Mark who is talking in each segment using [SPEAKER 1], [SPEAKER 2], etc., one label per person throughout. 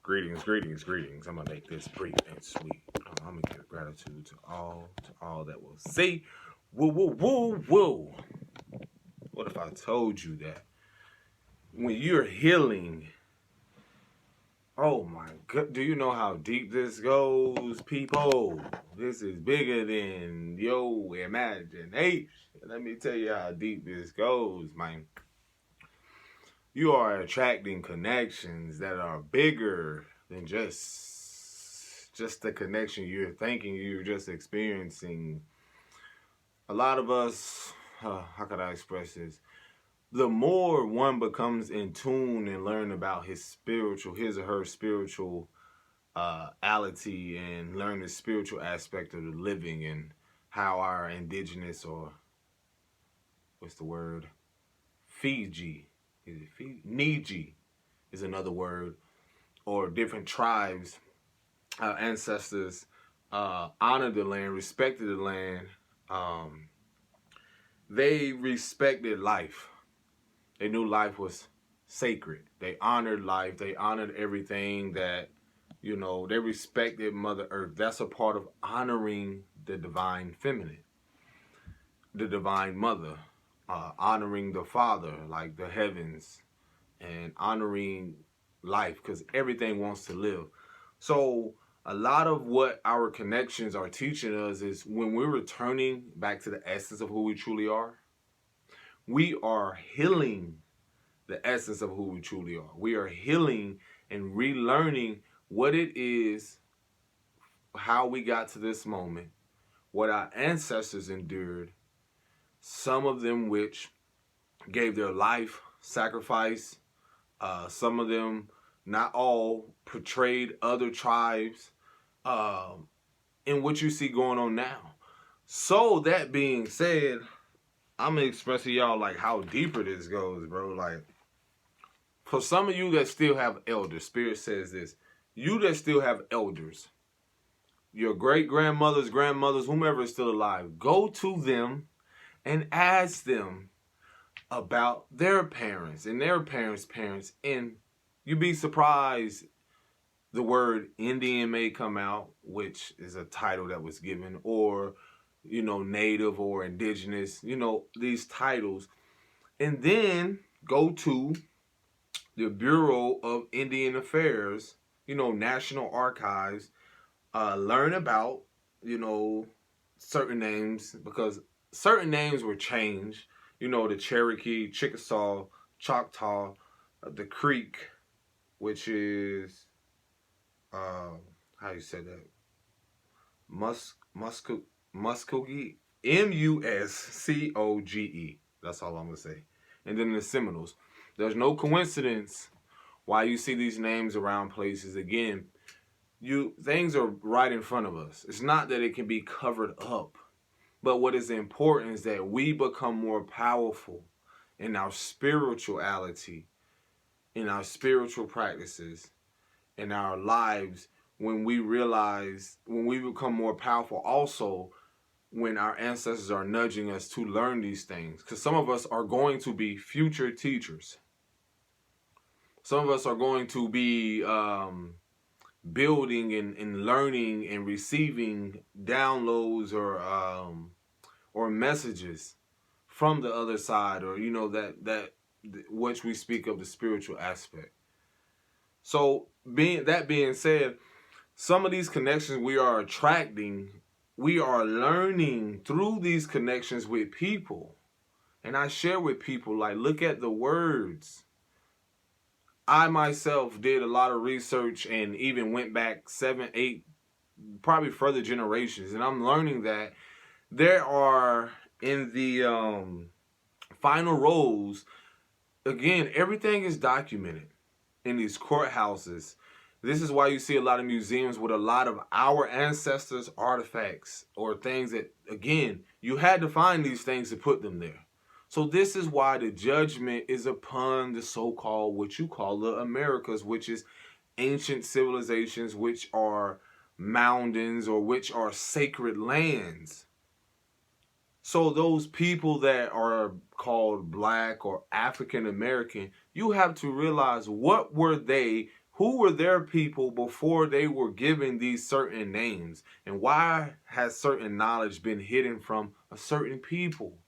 [SPEAKER 1] Greetings, greetings, greetings. I'm gonna make this brief and sweet. I'm gonna give gratitude to all that will see. Woo, woo, woo, woo. What if I told you that when you're healing, oh my god, do you know how deep this goes, people? This is bigger than your imagination. Let me tell you how deep this goes, man. You are attracting connections that are bigger than just the connection you're thinking you're just experiencing. A lot of us, how could I express this? The more one becomes in tune and learn about his or her spiritual ality and learn the spiritual aspect of the living and how our indigenous, or what's the word? Fiji. Is it Fiji? Niji is another word. Or different tribes, our ancestors honored the land, respected the land. They respected life. They knew life was sacred. They honored life. They honored everything that, they respected Mother Earth. That's a part of honoring the divine feminine, the divine mother, honoring the Father, like the heavens, and honoring life, because everything wants to live. So a lot of what our connections are teaching us is when we're returning back to the essence of who we truly are, we are healing the essence of who we truly are. We are healing and relearning what it is, how we got to this moment, what our ancestors endured, some of them which gave their life, sacrifice, some of them, not all, portrayed other tribes, in what you see going on now. So that being said, I'm gonna express to y'all like how deeper this goes, bro. Like, for some of you that still have elders, Spirit says this, you that still have elders, your great-grandmothers, grandmothers, whomever is still alive, go to them and ask them about their parents and their parents' parents, and you'd be surprised. The word Indian may come out, which is a title that was given, or, native or indigenous, these titles. And then go to the Bureau of Indian Affairs, National Archives, learn about, certain names, because certain names were changed, the Cherokee, Chickasaw, Choctaw, the Creek, which is, how you say that? Muskogee, Muscoge. That's all I'm gonna say. And then the Seminoles. There's no coincidence why you see these names around places. Again, things are right in front of us. It's not that it can be covered up, but what is important is that we become more powerful in our spirituality, in our spiritual practices, in our lives, when we realize, when we become more powerful also, when our ancestors are nudging us to learn these things. Because some of us are going to be future teachers. Some of us are going to be building and learning and receiving downloads or messages from the other side, or that which we speak of, the spiritual aspect. So being said, some of these connections we are attracting, we are learning through these connections with people. And I share with people, like, look at the words. I myself did a lot of research and even went back 7, 8, probably further generations. And I'm learning that there are, in the final rows, again, everything is documented in these courthouses. This is why you see a lot of museums with a lot of our ancestors' artifacts or things that, again, you had to find these things to put them there. So this is why the judgment is upon the so-called, what you call the Americas, which is ancient civilizations, which are mountains or which are sacred lands. So those people that are called Black or African American, you have to realize, what were they Who were their people before they were given these certain names? And why has certain knowledge been hidden from a certain people?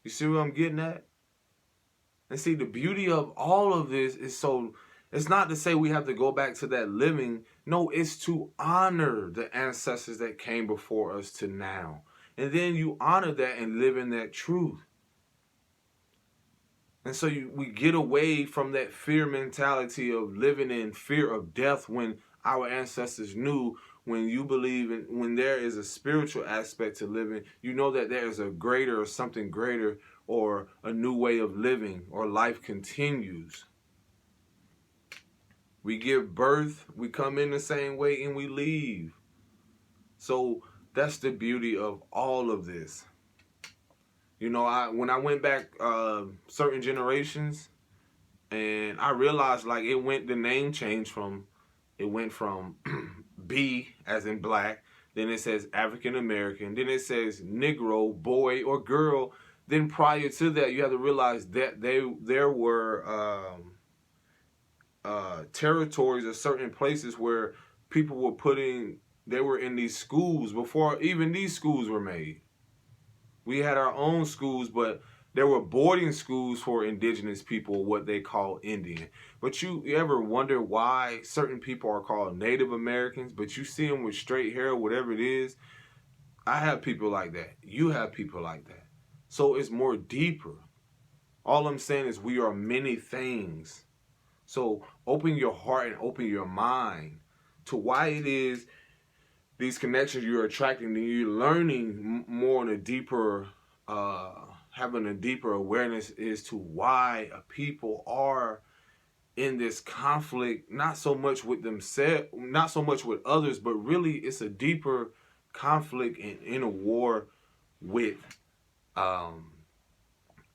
[SPEAKER 1] You see what I'm getting at? And see, the beauty of all of this is, so it's not to say we have to go back to that living. No, it's to honor the ancestors that came before us to now. And then you honor that and live in that truth. And so we get away from that fear mentality of living in fear of death, when our ancestors knew, when you believe in, when there is a spiritual aspect to living, you know that there is a greater or something greater, or a new way of living, or life continues. We give birth, we come in the same way, and we leave. So that's the beauty of all of this. You know, when I went back certain generations, and I realized, like, the name changed from, it went from B as in black, then it says African American, then it says Negro, boy or girl. Then prior to that, you have to realize that there were territories or certain places where people were they were in these schools before even these schools were made. We had our own schools, but there were boarding schools for indigenous people, what they call Indian. But you ever wonder why certain people are called Native Americans, but you see them with straight hair, whatever it is? I have people like that. You have people like that. So it's more deeper. All I'm saying is we are many things. So open your heart and open your mind to why it is these connections you're attracting, and you're learning more on a deeper, having a deeper awareness as to why a people are in this conflict, not so much with themselves, not so much with others, but really it's a deeper conflict in a war with,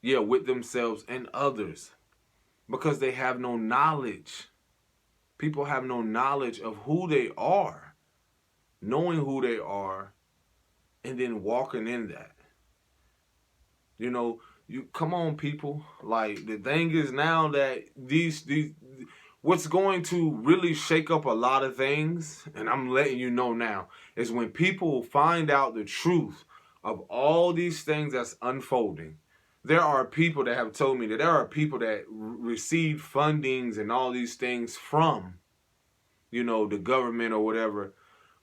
[SPEAKER 1] with themselves and others, because they have no knowledge. People have no knowledge of who they are, knowing who they are, and then walking in that. You know, you come on, people. Like, the thing is now that these what's going to really shake up a lot of things, and I'm letting you know now, is when people find out the truth of all these things that's unfolding. There are people that have told me that there are people that receive fundings and all these things from, the government or whatever.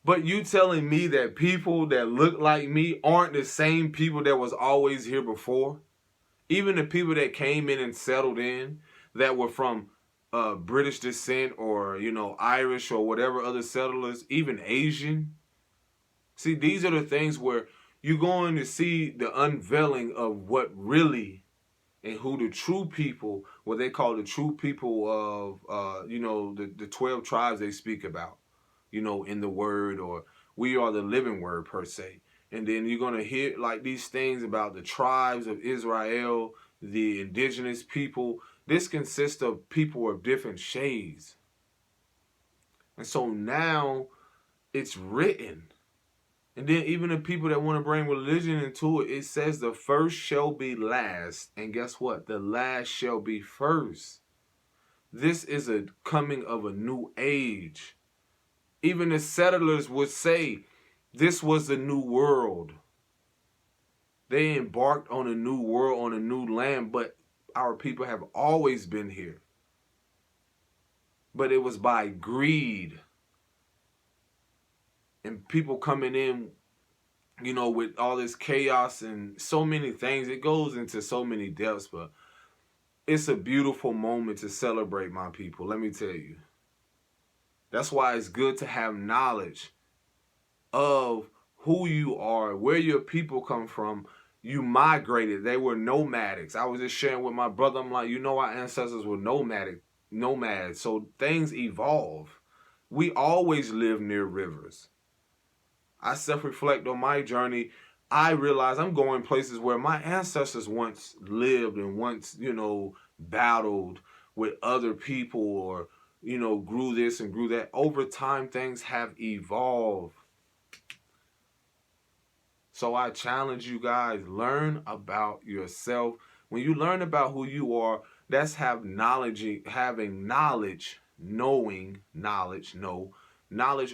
[SPEAKER 1] But you telling me that people that look like me aren't the same people that was always here before? Even the people that came in and settled in, that were from British descent, or, Irish or whatever other settlers, even Asian. See, these are the things where you're going to see the unveiling of what really, and who the true people, what they call the true people of, the 12 tribes they speak about, in the word, or we are the living word per se. And then you're going to hear like these things about the tribes of Israel, the indigenous people. This consists of people of different shades. And so now it's written. And then even the people that want to bring religion into it, it says the first shall be last. And guess what? The last shall be first. This is a coming of a new age. Even the settlers would say this was the new world. They embarked on a new world, on a new land, but our people have always been here. But it was by greed. And people coming in, with all this chaos and so many things. It goes into so many depths, but it's a beautiful moment to celebrate, my people. Let me tell you. That's why it's good to have knowledge of who you are, where your people come from. You migrated. They were nomadics. I was just sharing with my brother. I'm like, our ancestors were nomads. So things evolve. We always live near rivers. I self-reflect on my journey. I realize I'm going places where my ancestors once lived and once, battled with other people, or, grew this and grew that. Over time, things have evolved. So I challenge you guys, learn about yourself. When you learn about who you are, That's having knowledge, knowledge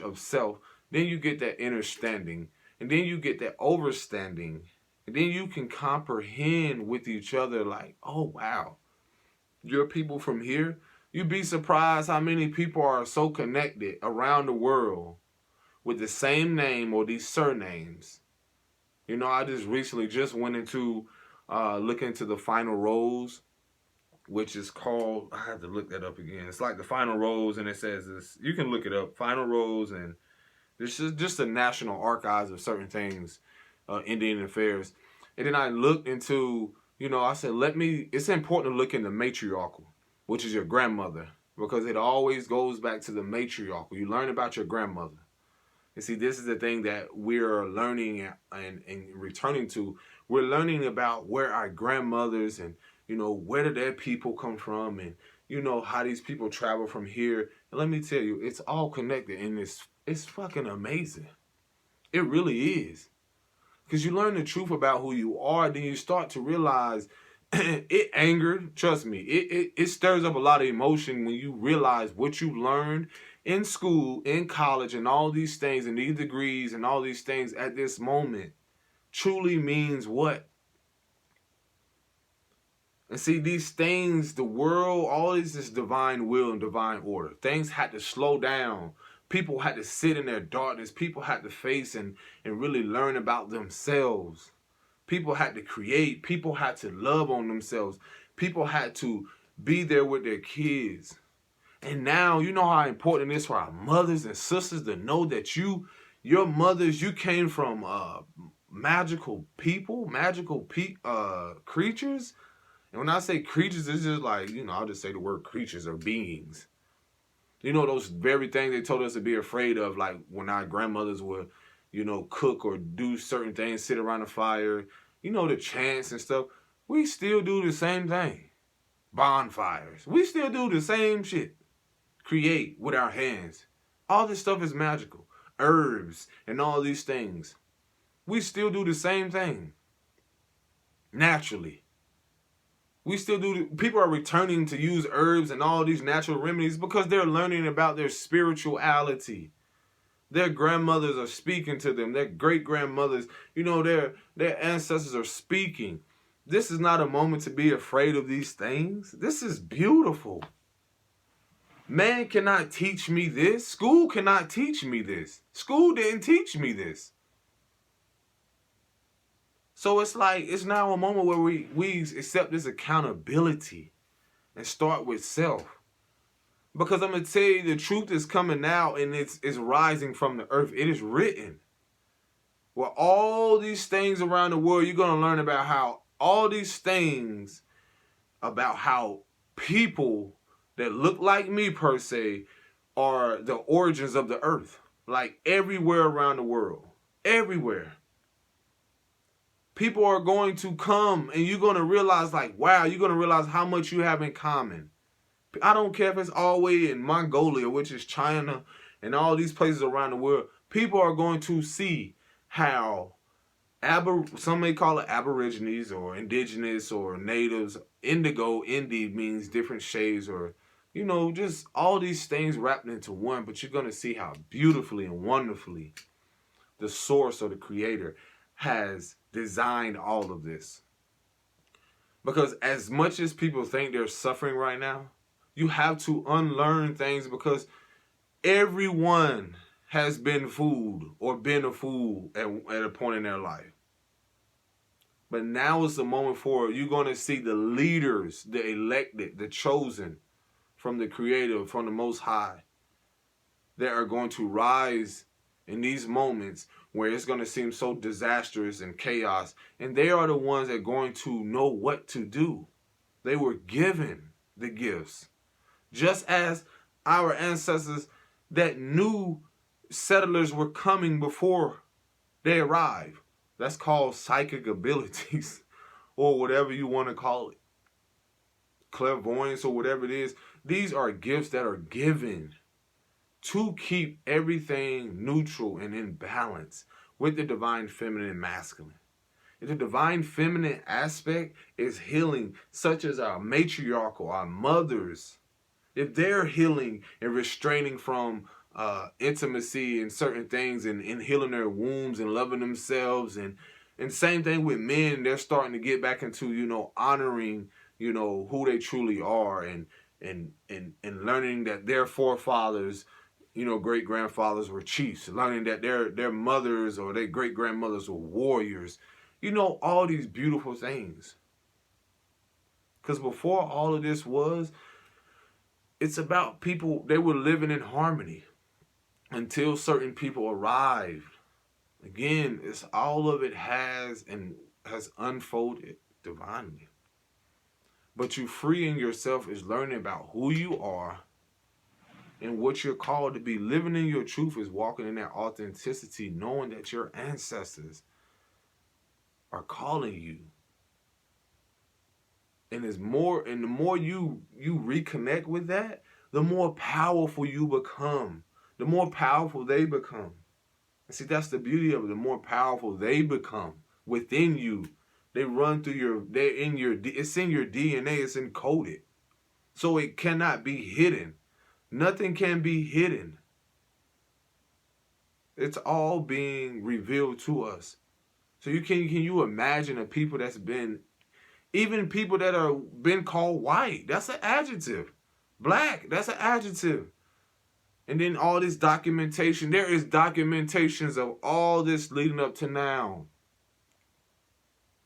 [SPEAKER 1] of self. Then you get that understanding, and then you get that overstanding, and then you can comprehend with each other like, oh wow, you're people from here. You'd be surprised how many people are so connected around the world with the same name or these surnames. You know, I just recently just went into look into the final rose, which is called, I have to look that up again. It's like the final rose, and it says this. You can look it up, final rose, and this is just the national archives of certain things, Indian affairs. And then I looked into, you know, I said, it's important to look into matriarchal, which is your grandmother, because it always goes back to the matriarchal. You learn about your grandmother. And see, this is the thing that we're learning and returning to. We're learning about where our grandmothers and, you know, where did their people come from, and, you know, how these people travel from here. And let me tell you, it's all connected, and it's fucking amazing. It really is. Because you learn the truth about who you are, then you start to realize it angered, trust me, it stirs up a lot of emotion when you realize what you learned in school, in college, and all these things, and these degrees, and all these things at this moment truly means what? And see, these things, the world, all this divine will and divine order. Things had to slow down. People had to sit in their darkness. People had to face and really learn about themselves. People had to create. People had to love on themselves. People had to be there with their kids. And now, you know how important it is for our mothers and sisters to know that your mothers, you came from magical people, creatures. And when I say creatures, it's just like, you know, I'll just say the word creatures or beings. You know, those very things they told us to be afraid of, like when our grandmothers would, you know, cook or do certain things, sit around a fire, you know, the chants and stuff. We still do the same thing. Bonfires. We still do the same shit. Create with our hands. All this stuff is magical. Herbs and all these things. We still do the same thing. Naturally. We still do. People are returning to use herbs and all these natural remedies because they're learning about their spirituality. Their grandmothers are speaking to them. Their great grandmothers, you know, their ancestors are speaking. This is not a moment to be afraid of these things. This is beautiful. Man cannot teach me this. School cannot teach me this. School didn't teach me this. So it's like, it's now a moment where we accept this accountability and start with self. Because I'm going to tell you, the truth is coming out, and it's rising from the earth. It is written. Well, all these things around the world, you're going to learn about how all these things, about how people that look like me per se are the origins of the earth. Like everywhere around the world. Everywhere. People are going to come, and you're going to realize, like, wow, you're going to realize how much you have in common. I don't care if it's all the way in Mongolia, which is China, and all these places around the world. People are going to see how some may call it aborigines or indigenous or natives. Indigo, Indi means different shades, or, you know, just all these things wrapped into one. But you're going to see how beautifully and wonderfully the source or the creator has designed all of this. Because as much as people think they're suffering right now, you have to unlearn things, because everyone has been fooled or been a fool at a point in their life. But now is the moment for you're going to see the leaders, the elected, the chosen from the Creator, from the Most High, that are going to rise in these moments where it's going to seem so disastrous and chaos. And they are the ones that are going to know what to do. They were given the gifts. Just as our ancestors that knew settlers were coming before they arrived. That's called psychic abilities, or whatever you want to call it. Clairvoyance or whatever it is. These are gifts that are given to keep everything neutral and in balance with the divine feminine and masculine. The divine feminine aspect is healing, such as our matriarchal, our mothers. If they're healing and restraining from intimacy and certain things, and healing their wombs and loving themselves, and same thing with men, they're starting to get back into, honoring, who they truly are, and learning that their forefathers, great grandfathers were chiefs, learning that their mothers or their great grandmothers were warriors, all these beautiful things. Because before all of this it's about people, they were living in harmony until certain people arrived. Again, it's all of it has unfolded divinely. But you freeing yourself is learning about who you are and what you're called to be. Living in your truth is walking in that authenticity, knowing that your ancestors are calling you. And the more you reconnect with that, the more powerful you become. The more powerful they become. And see, that's the beauty of it. The more powerful they become within you, they run through it's in your DNA, it's encoded. So it cannot be hidden. Nothing can be hidden. It's all being revealed to us. So can you imagine a people that's been, even people that are been called white, that's an adjective. Black, that's an adjective. And then all this documentation, there is documentations of all this leading up to now.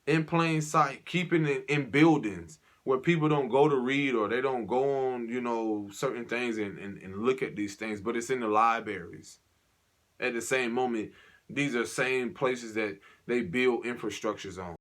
[SPEAKER 1] In plain sight, keeping it in buildings where people don't go to read, or they don't go on, certain things and look at these things, but it's in the libraries. At the same moment, these are same places that they build infrastructures on.